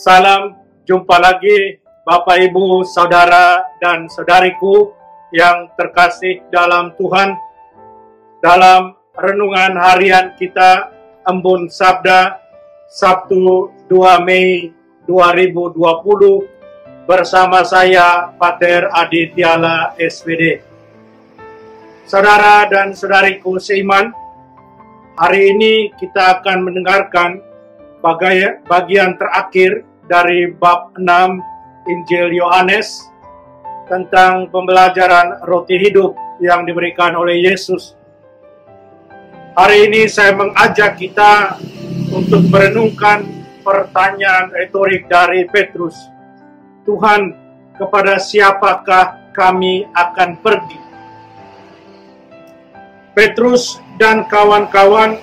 Salam jumpa lagi Bapak, Ibu, Saudara, dan Saudariku yang terkasih dalam Tuhan. Dalam renungan harian kita Embun Sabda Sabtu 2 Mei 2020 bersama saya Pater Adi Tiala SPD. Saudara dan saudariku seiman, hari ini kita akan mendengarkan bagian terakhir dari bab 6 Injil Yohanes tentang pembelajaran roti hidup yang diberikan oleh Yesus. Hari ini saya mengajak kita untuk merenungkan pertanyaan retorik dari Petrus. Tuhan, kepada siapakah kami akan pergi? Petrus dan kawan-kawan,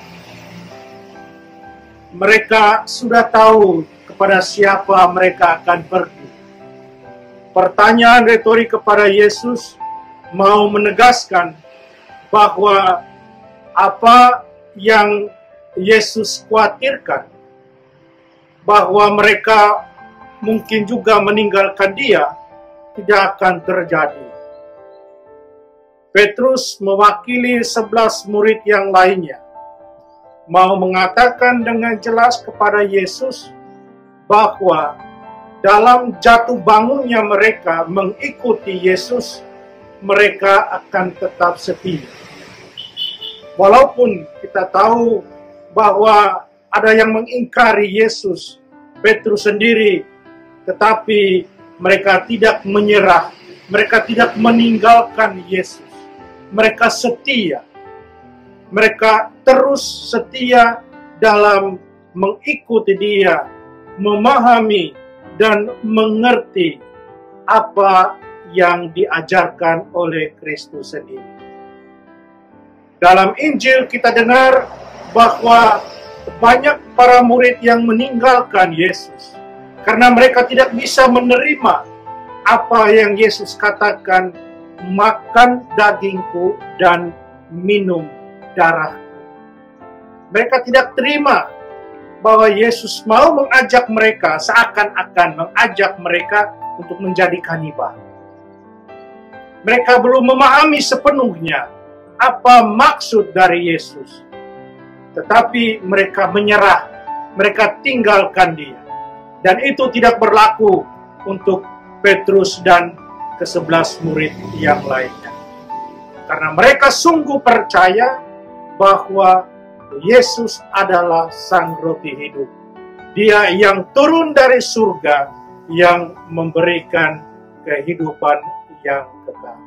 mereka sudah tahu kepada siapa mereka akan pergi. Pertanyaan retorik kepada Yesus mau menegaskan bahwa apa yang Yesus khawatirkan, bahwa mereka mungkin juga meninggalkan dia, tidak akan terjadi. Petrus mewakili 11 murid yang lainnya, mau mengatakan dengan jelas kepada Yesus bahwa dalam jatuh bangunnya mereka mengikuti Yesus, mereka akan tetap setia. Walaupun kita tahu bahwa ada yang mengingkari Yesus, Petrus sendiri, tetapi mereka tidak menyerah, mereka tidak meninggalkan Yesus. Mereka setia, mereka terus setia dalam mengikuti dia, memahami dan mengerti apa yang diajarkan oleh Kristus sendiri. Dalam Injil kita dengar bahwa banyak para murid yang meninggalkan Yesus karena mereka tidak bisa menerima apa yang Yesus katakan, makan dagingku dan minum darahku. Mereka tidak terima bahwa Yesus mau mengajak mereka, seakan-akan mengajak mereka untuk menjadi kanibal. Mereka belum memahami sepenuhnya apa maksud dari Yesus. Tetapi mereka menyerah, mereka tinggalkan dia. Dan itu tidak berlaku untuk Petrus dan ke-11 murid yang lainnya. Karena mereka sungguh percaya bahwa Yesus adalah Sang Roti Hidup. Dia yang turun dari surga, yang memberikan kehidupan yang kekal.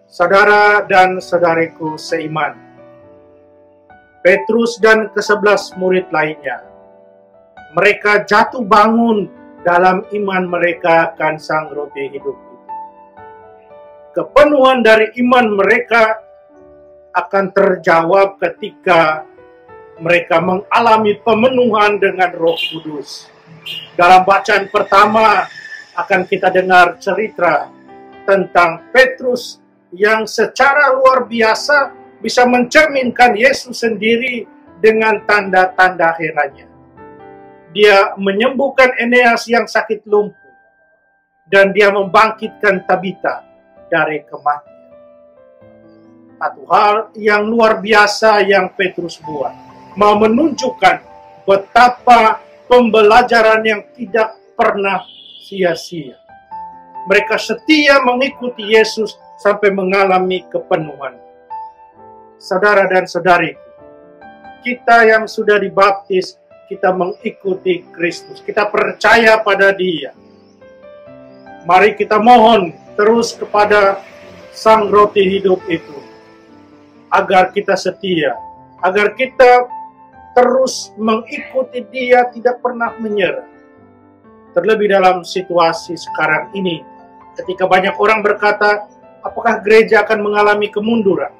Saudara dan saudariku seiman, Petrus dan ke-11 murid lainnya, mereka jatuh bangun dalam iman mereka akan Sang Roti Hidup itu. Kepenuhan dari iman mereka akan terjawab ketika mereka mengalami pemenuhan dengan Roh Kudus. Dalam bacaan pertama akan kita dengar cerita tentang Petrus yang secara luar biasa bisa mencerminkan Yesus sendiri dengan tanda-tanda herannya. Dia menyembuhkan Eneas yang sakit lumpuh, dan dia membangkitkan Tabita dari kematian. Satu hal yang luar biasa yang Petrus buat, mau menunjukkan betapa pembelajaran yang tidak pernah sia-sia. Mereka setia mengikuti Yesus sampai mengalami kepenuhan. Saudara dan saudari, kita yang sudah dibaptis, kita mengikuti Kristus, kita percaya pada dia. Mari kita mohon terus kepada Sang Roti Hidup itu, agar kita setia, agar kita terus mengikuti dia, tidak pernah menyerah. Terlebih dalam situasi sekarang ini, ketika banyak orang berkata, apakah gereja akan mengalami kemunduran?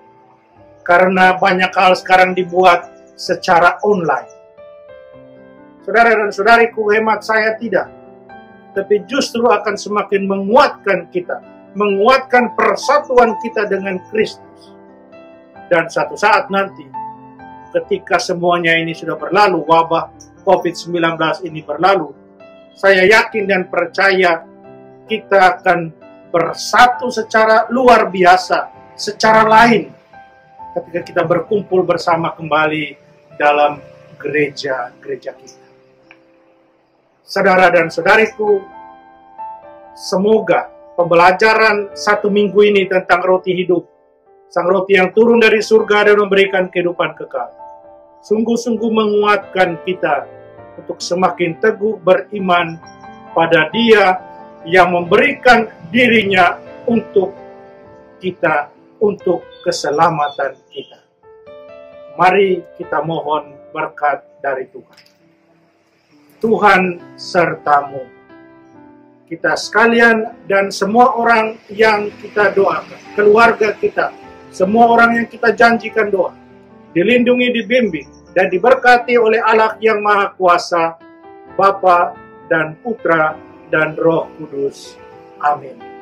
Karena banyak hal sekarang dibuat secara online. Saudara dan saudariku, hemat saya tidak. Tapi justru akan semakin menguatkan kita, menguatkan persatuan kita dengan Kristus. Dan satu saat nanti, ketika semuanya ini sudah berlalu, wabah COVID-19 ini berlalu, saya yakin dan percaya kita akan bersatu secara luar biasa, secara lain, ketika kita berkumpul bersama kembali dalam gereja-gereja kita. Saudara dan saudariku, semoga pembelajaran 1 minggu ini tentang roti hidup, sang roti yang turun dari surga dan memberikan kehidupan kekal, sungguh-sungguh menguatkan kita untuk semakin teguh beriman pada Dia yang memberikan dirinya untuk kita, untuk keselamatan kita. Mari kita mohon berkat dari Tuhan. Tuhan sertamu, kita sekalian dan semua orang yang kita doakan, keluarga kita, semua orang yang kita janjikan doa, dilindungi, dibimbing, dan diberkati oleh Allah yang Maha Kuasa, Bapa dan Putra dan Roh Kudus. Amin.